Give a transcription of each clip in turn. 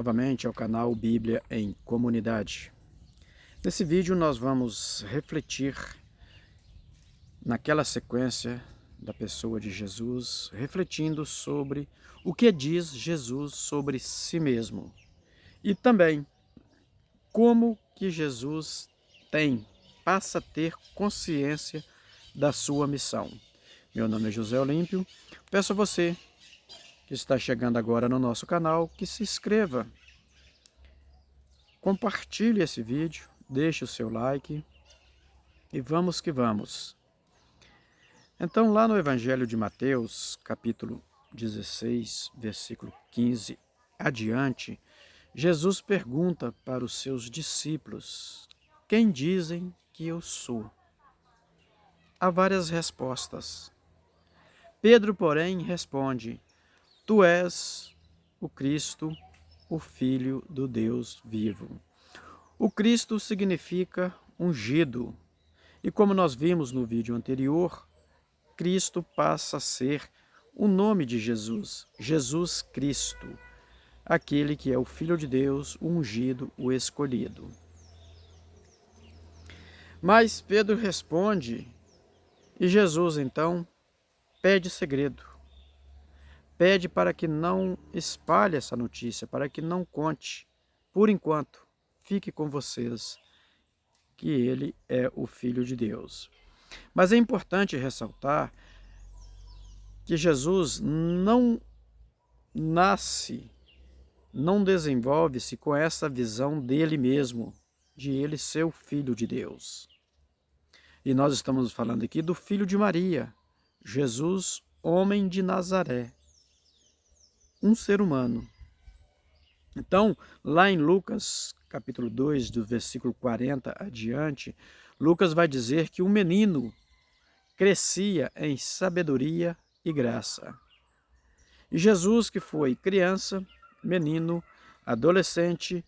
Novamente ao canal Bíblia em Comunidade. Nesse vídeo nós vamos refletir naquela sequência da pessoa de Jesus, refletindo sobre o que diz Jesus sobre si mesmo e também como que Jesus passa a ter consciência da sua missão. Meu nome é José Olímpio, peço a você que está chegando agora no nosso canal que se inscreva. Compartilhe esse vídeo, deixe o seu like e vamos que vamos. Então, lá no Evangelho de Mateus, capítulo 16, versículo 15 adiante, Jesus pergunta para os seus discípulos: quem dizem que eu sou? Há várias respostas. Pedro, porém, responde: tu és o Cristo, o Filho do Deus vivo. O Cristo significa ungido. E como nós vimos no vídeo anterior, Cristo passa a ser o nome de Jesus, Jesus Cristo, aquele que é o Filho de Deus, o ungido, o escolhido. Mas Pedro responde e Jesus então pede segredo. Pede para que não espalhe essa notícia, para que não conte. Por enquanto, fique com vocês, que ele é o Filho de Deus. Mas é importante ressaltar que Jesus não nasce, não desenvolve-se com essa visão dele mesmo, de ele ser o Filho de Deus. E nós estamos falando aqui do Filho de Maria, Jesus, homem de Nazaré, um ser humano. Então, lá em Lucas, capítulo 2, do versículo 40 adiante, Lucas vai dizer que o menino crescia em sabedoria e graça. E Jesus, que foi criança, menino, adolescente,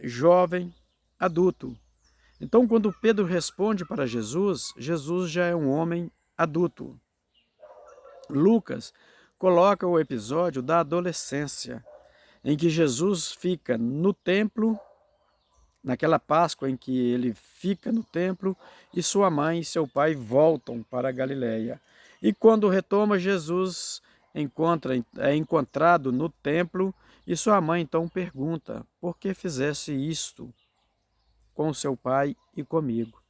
jovem, adulto. Então, quando Pedro responde para Jesus, Jesus já é um homem adulto. Lucas coloca o episódio da adolescência, em que Jesus fica no templo, naquela Páscoa em que ele fica no templo, e sua mãe e seu pai voltam para a Galileia. E quando retoma, Jesus é encontrado no templo, e sua mãe então pergunta: por que fizesse isto com seu pai e comigo?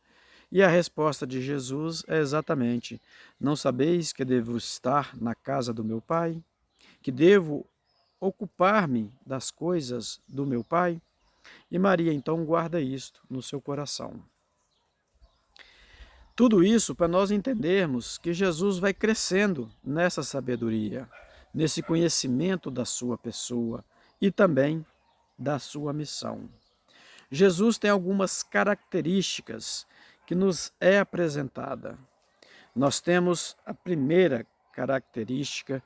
E a resposta de Jesus é exatamente: não sabeis que devo estar na casa do meu pai? Que devo ocupar-me das coisas do meu pai? E Maria então guarda isto no seu coração. Tudo isso para nós entendermos que Jesus vai crescendo nessa sabedoria, nesse conhecimento da sua pessoa e também da sua missão. Jesus tem algumas características que nos é apresentada. Nós temos a primeira característica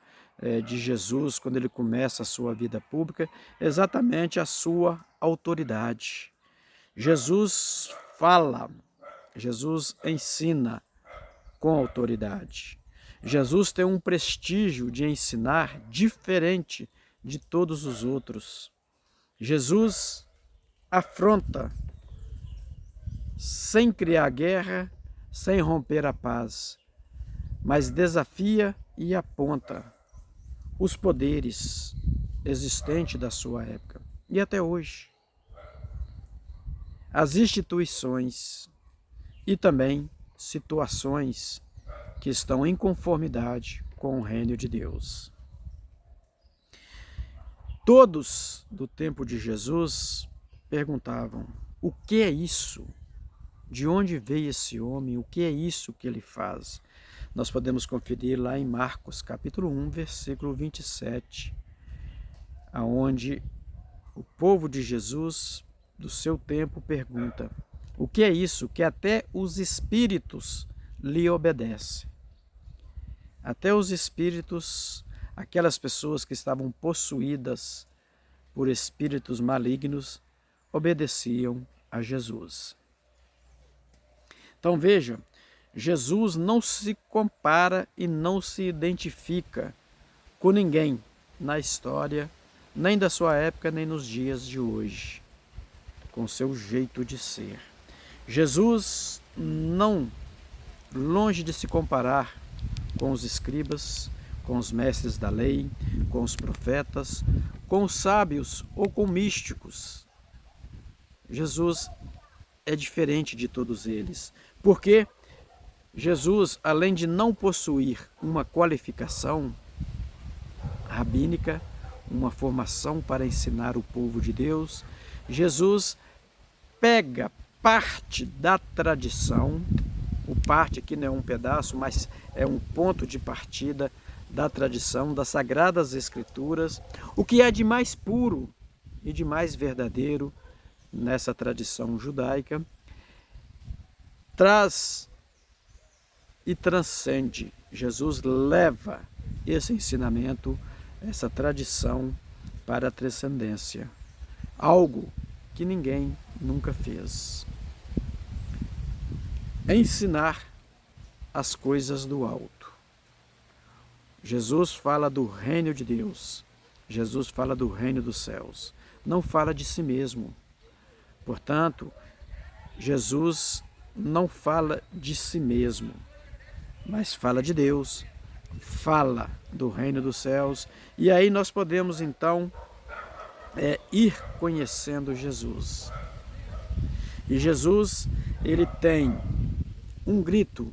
de Jesus, quando ele começa a sua vida pública, exatamente a sua autoridade. Jesus fala, Jesus ensina com autoridade. Jesus tem um prestígio de ensinar diferente de todos os outros. Jesus afronta sem criar guerra, sem romper a paz, mas desafia e aponta os poderes existentes da sua época e até hoje, as instituições e também situações que estão em conformidade com o reino de Deus. Todos do tempo de Jesus perguntavam: o que é isso? De onde veio esse homem? O que é isso que ele faz? Nós podemos conferir lá em Marcos, capítulo 1, versículo 27, aonde o povo de Jesus, do seu tempo, pergunta: o que é isso que até os espíritos lhe obedecem? Até os espíritos, aquelas pessoas que estavam possuídas por espíritos malignos, obedeciam a Jesus. Então veja, Jesus não se compara e não se identifica com ninguém na história nem da sua época, nem nos dias de hoje, com seu jeito de ser. Jesus não, longe de se comparar com os escribas, com os mestres da lei, com os profetas, com os sábios ou com místicos. Jesus é diferente de todos eles, porque Jesus, além de não possuir uma qualificação rabínica, uma formação para ensinar o povo de Deus, Jesus pega parte da tradição, o parte aqui não é um pedaço, mas é um ponto de partida da tradição, das Sagradas Escrituras, o que é de mais puro e de mais verdadeiro nessa tradição judaica, traz e transcende. Jesus leva esse ensinamento, essa tradição para a transcendência, algo que ninguém nunca fez. Ensinar as coisas do alto. Jesus fala do reino de Deus, Jesus fala do reino dos céus, não fala de si mesmo. Portanto, Jesus não fala de si mesmo, mas fala de Deus, fala do reino dos céus, e aí nós podemos então ir conhecendo Jesus. E Jesus, ele tem um grito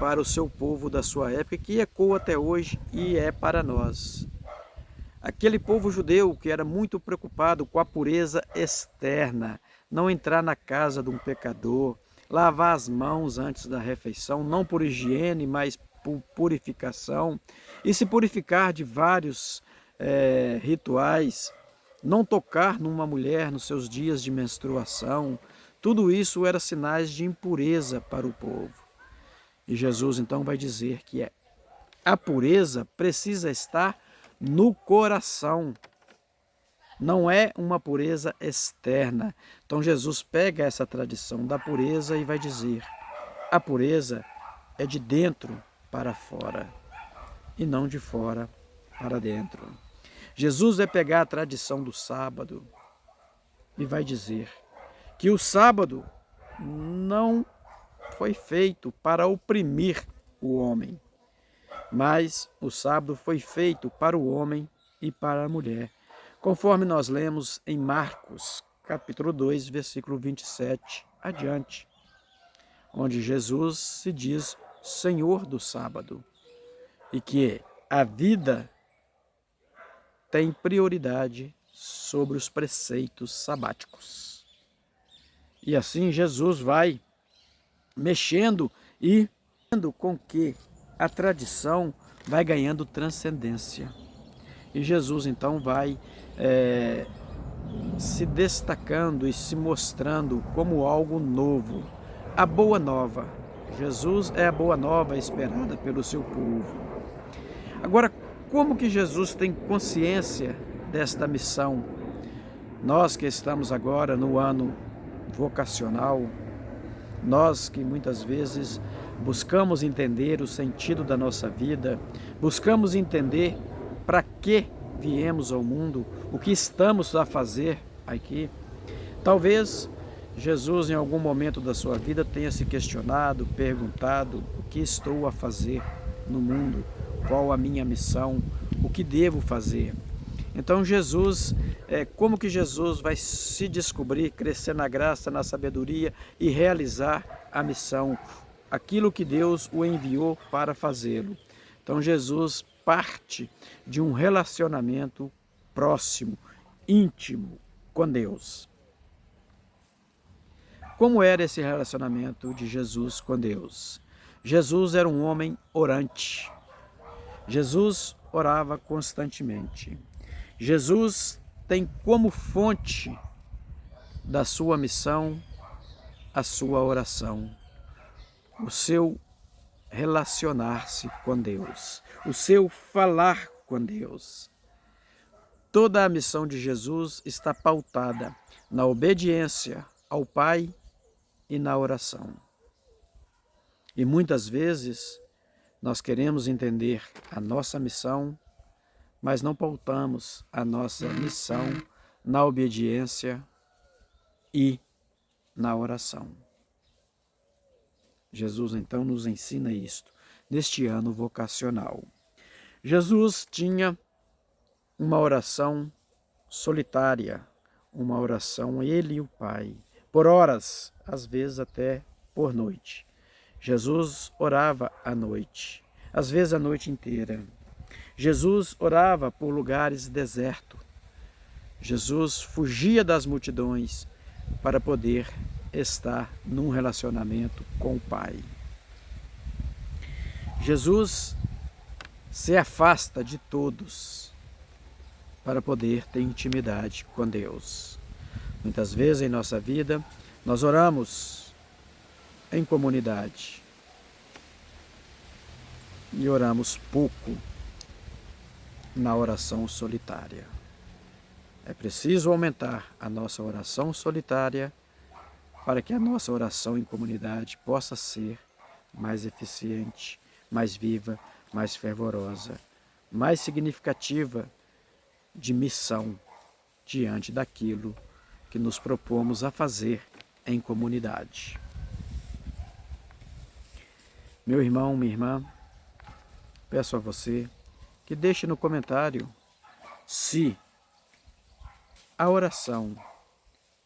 para o seu povo da sua época que ecoa até hoje e é para nós. Aquele povo judeu que era muito preocupado com a pureza externa, não entrar na casa de um pecador, lavar as mãos antes da refeição, não por higiene, mas por purificação, e se purificar de vários rituais, não tocar numa mulher nos seus dias de menstruação, tudo isso era sinais de impureza para o povo. E Jesus então vai dizer que a pureza precisa estar no coração, não é uma pureza externa. Então Jesus pega essa tradição da pureza e vai dizer: a pureza é de dentro para fora e não de fora para dentro. Jesus vai pegar a tradição do sábado e vai dizer que o sábado não foi feito para oprimir o homem, mas o sábado foi feito para o homem e para a mulher, conforme nós lemos em Marcos, capítulo 2, versículo 27 adiante, onde Jesus se diz Senhor do sábado e que a vida tem prioridade sobre os preceitos sabáticos. E assim Jesus vai mexendo e fazendo com que a tradição vai ganhando transcendência. E Jesus então vai se destacando e se mostrando como algo novo. A boa nova. Jesus é a boa nova esperada pelo seu povo. Agora, como que Jesus tem consciência desta missão? Nós que estamos agora no ano vocacional, nós que muitas vezes buscamos entender o sentido da nossa vida, buscamos entender para que viemos ao mundo, o que estamos a fazer aqui. Talvez Jesus em algum momento da sua vida tenha se questionado, perguntado: o que estou a fazer no mundo? Qual a minha missão? O que devo fazer? Então Jesus, como que Jesus vai se descobrir, crescer na graça, na sabedoria e realizar a missão, aquilo que Deus o enviou para fazê-lo? Então Jesus parte de um relacionamento próximo, íntimo com Deus. Como era esse relacionamento de Jesus com Deus? Jesus era um homem orante. Jesus orava constantemente. Jesus tem como fonte da sua missão a sua oração, o seu relacionar-se com Deus, o seu falar com Deus. Toda a missão de Jesus está pautada na obediência ao Pai e na oração. E muitas vezes nós queremos entender a nossa missão, mas não pautamos a nossa missão na obediência e na oração. Jesus então nos ensina isto neste ano vocacional. Jesus tinha uma oração solitária, uma oração ele e o Pai, por horas, às vezes até por noite. Jesus orava à noite, às vezes a noite inteira. Jesus orava por lugares desertos. Jesus fugia das multidões para poder estar num relacionamento com o Pai. Jesus se afasta de todos para poder ter intimidade com Deus. Muitas vezes em nossa vida nós oramos em comunidade e oramos pouco na oração solitária. É preciso aumentar a nossa oração solitária para que a nossa oração em comunidade possa ser mais eficiente, mais viva, mais fervorosa, mais significativa de missão diante daquilo que nos propomos a fazer em comunidade. Meu irmão, minha irmã, peço a você que deixe no comentário se a oração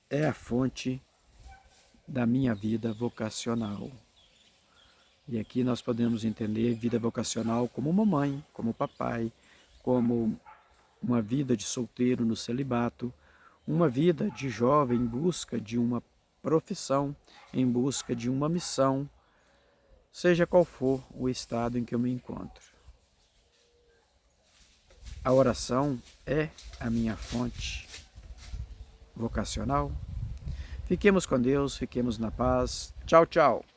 é a fonte da minha vida vocacional. E aqui nós podemos entender vida vocacional como mamãe, como papai, como uma vida de solteiro no celibato, uma vida de jovem em busca de uma profissão, em busca de uma missão, seja qual for o estado em que eu me encontro. A oração é a minha fonte vocacional. Fiquemos com Deus, fiquemos na paz. Tchau, tchau.